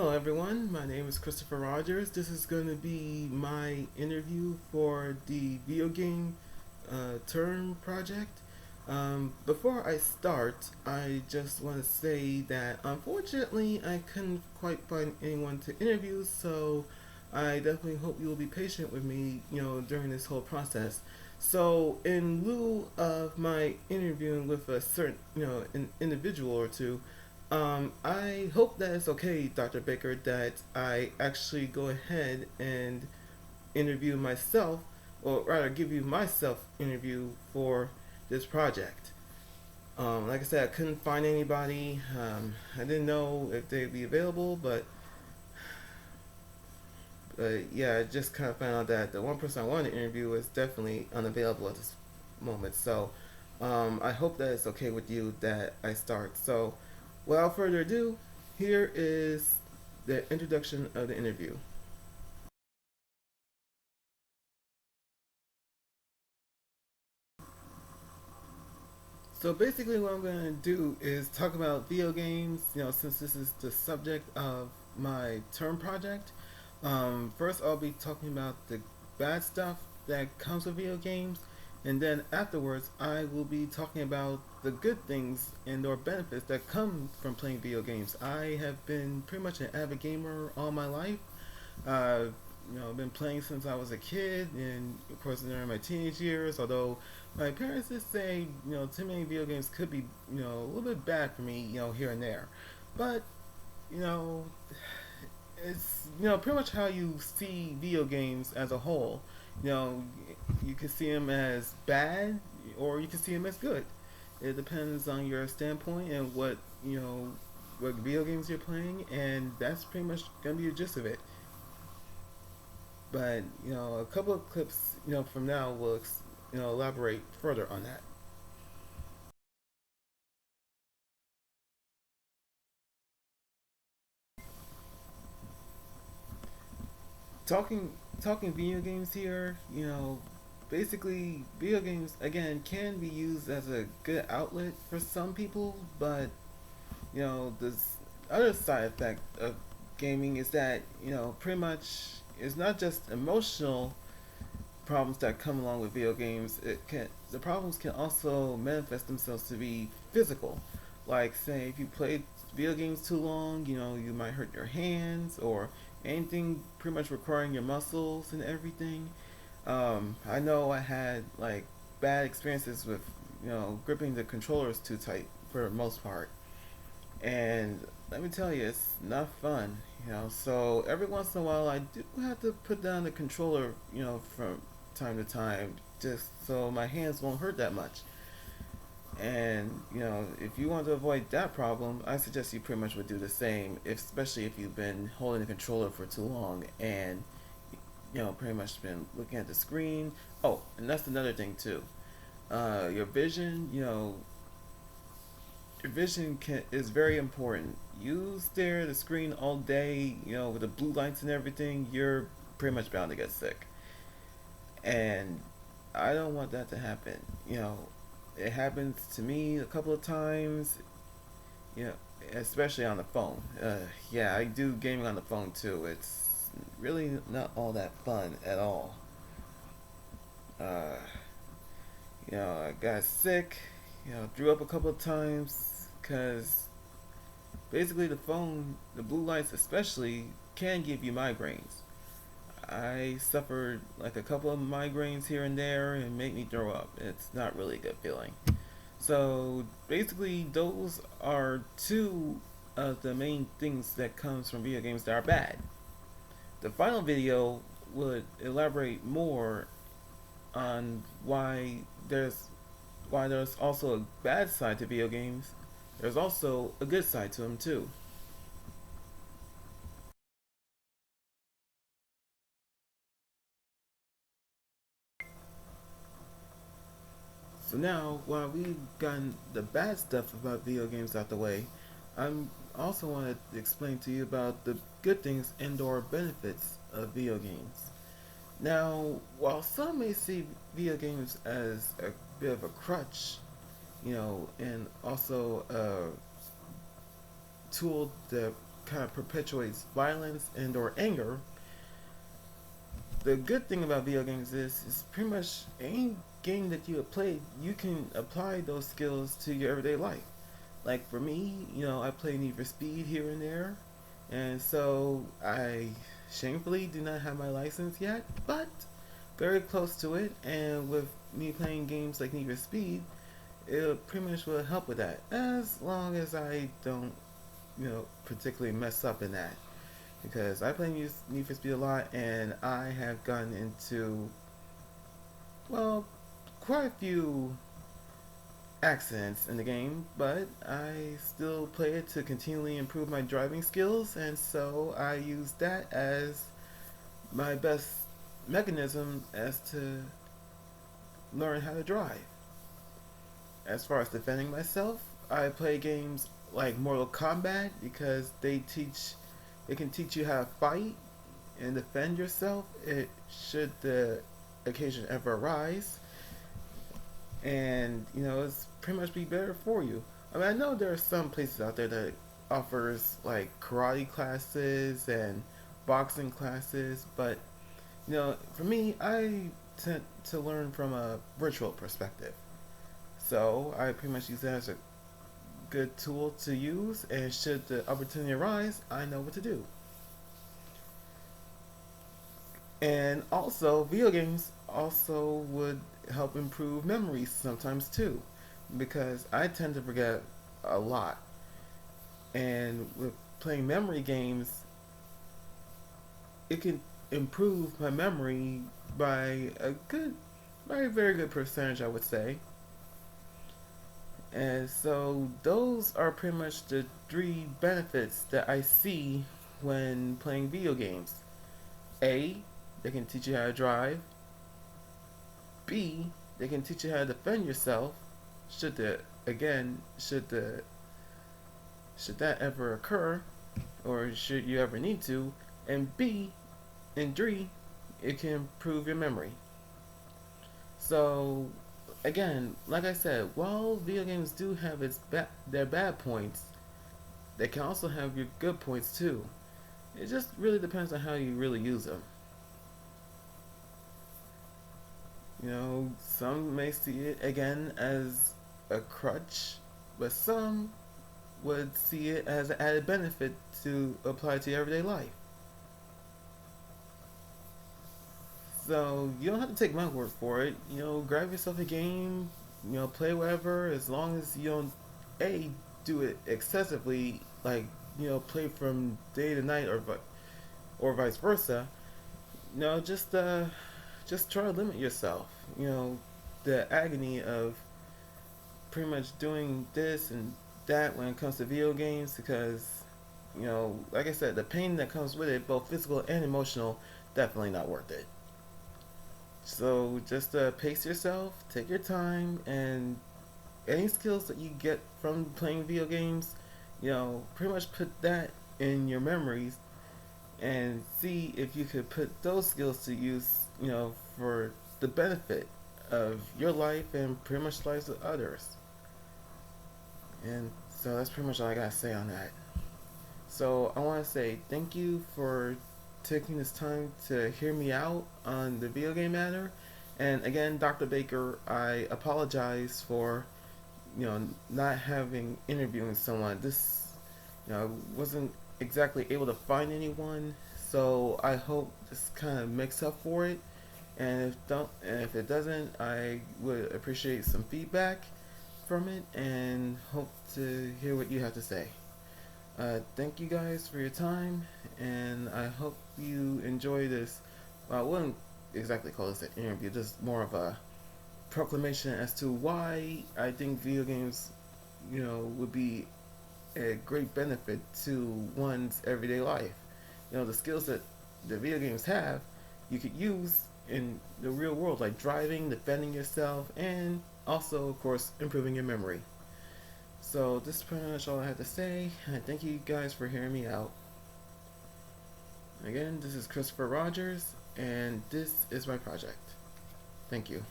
Hello, everyone. My name is Christopher Rogers. This is going to be my interview for the video game term project. Before I start, I just want to say that unfortunately I couldn't quite find anyone to interview, so I definitely hope you will be patient with me, during this whole process. So, in lieu of my interviewing with a certain, an individual or two, I hope that it's okay, Dr. Baker, that I actually go ahead and interview myself, or rather, give you myself interview for this project. Like I said, I couldn't find anybody. I didn't know if they'd be available, but yeah, I just kind of found out that the one person I wanted to interview is definitely unavailable at this moment. So I hope that it's okay with you that I start. So without further ado, here is the introduction of the interview. So basically, what I'm going to do is talk about video games. Since this is the subject of my term project. First, I'll be talking about the bad stuff that comes with video games, and then afterwards, I will be talking about the good things and or benefits that come from playing video games. I have been pretty much an avid gamer all my life. Uh, I've been playing since I was a kid, and of course during my teenage years. Although my parents did say, too many video games could be, a little bit bad for me, here and there. But you know, it's pretty much how you see video games as a whole. You know, you can see them as bad, or you can see them as good. It depends on your standpoint and what video games you're playing, and that's pretty much gonna be the gist of it. But a couple of clips from now will elaborate further on that. talking talking video games here, basically video games again can be used as a good outlet for some people, but this other side effect of gaming is that pretty much it's not just emotional problems that come along with video games. The problems can also manifest themselves to be physical. Like say if you play video games too long, you might hurt your hands or anything pretty much requiring your muscles and everything. I know I had like bad experiences with gripping the controllers too tight for the most part, and let me tell you, it's not fun. So every once in a while, I do have to put down the controller, from time to time, just so my hands won't hurt that much. And if you want to avoid that problem, I suggest you pretty much would do the same, especially if you've been holding the controller for too long and pretty much been looking at the screen. Oh, and that's another thing too. Your vision, is very important. You stare at the screen all day, with the blue lights and everything, you're pretty much bound to get sick. And I don't want that to happen. It happens to me a couple of times, you know, especially on the phone. Yeah, I do gaming on the phone too. It's really not all that fun at all. Uh, I got sick, threw up a couple of times because basically the blue lights especially, can give you migraines. I suffered like a couple of migraines here and there and make me throw up. It's not really a good feeling. So basically, those are two of the main things that comes from video games that are bad. The final video would elaborate more on why there's also a bad side to video games. There's also a good side to them too. So now, while we've gotten the bad stuff about video games out the way, I'm also want to explain to you about the good things and or benefits of video games. Now, while some may see video games as a bit of a crutch, and also a tool that kind of perpetuates violence and or anger, the good thing about video games is pretty much any game that you have played, you can apply those skills to your everyday life. Like for me, I play Need for Speed here and there, and so I shamefully do not have my license yet, but very close to it. And with me playing games like Need for Speed, it pretty much will help with that, as long as I don't, particularly mess up in that. Because I play Need for Speed a lot, and I have gotten into, well, quite a few accidents in the game, but I still play it to continually improve my driving skills, and so I use that as my best mechanism as to learn how to drive. As far as defending myself, I play games like Mortal Kombat because they can teach you how to fight and defend yourself. It should the occasion ever arise, and it's pretty much be better for you. I mean, I know there are some places out there that offers like karate classes and boxing classes, but for me, I tend to learn from a virtual perspective. So I pretty much use that as a good tool to use, and should the opportunity arise, I know what to do. And also, video games also would help improve memories sometimes too, because I tend to forget a lot. And with playing memory games, it can improve my memory by a good, very, very good percentage, I would say. And so those are pretty much the three benefits that I see when playing video games. A, they can teach you how to drive. B, they can teach you how to defend yourself. Should the again, should that ever occur, or should you ever need to? And B, and three, it can improve your memory. So again, like I said, while video games do have their bad points, they can also have your good points too. It just really depends on how you really use them. Some may see it again as a crutch, but some would see it as an added benefit to apply to your everyday life. So you don't have to take my word for it. Grab yourself a game, play whatever, as long as you don't a do it excessively, like play from day to night, or vice versa. Just try to limit yourself. The agony of pretty much doing this and that when it comes to video games, because like I said, the pain that comes with it, both physical and emotional, definitely not worth it. So just pace yourself, take your time, and any skills that you get from playing video games, pretty much put that in your memories, and see if you could put those skills to use, for the benefit of your life and pretty much the lives of others. And so that's pretty much all I gotta say on that. So I want to say thank you for taking this time to hear me out on the video game matter. And again, Dr. Baker, I apologize for not having interviewing someone. This wasn't exactly able to find anyone, so I hope this kind of makes up for it. And if it doesn't, I would appreciate some feedback from it and hope to hear what you have to say. Thank you guys for your time, and I hope you enjoy this. Well, I wouldn't exactly call this an interview, just more of a proclamation as to why I think video games, would be a great benefit to one's everyday life. The skills that the video games have, you could use in the real world, like driving, defending yourself, and also, of course, improving your memory. So this is pretty much all I have to say. And thank you guys for hearing me out. Again, this is Christopher Rogers, and this is my project. Thank you.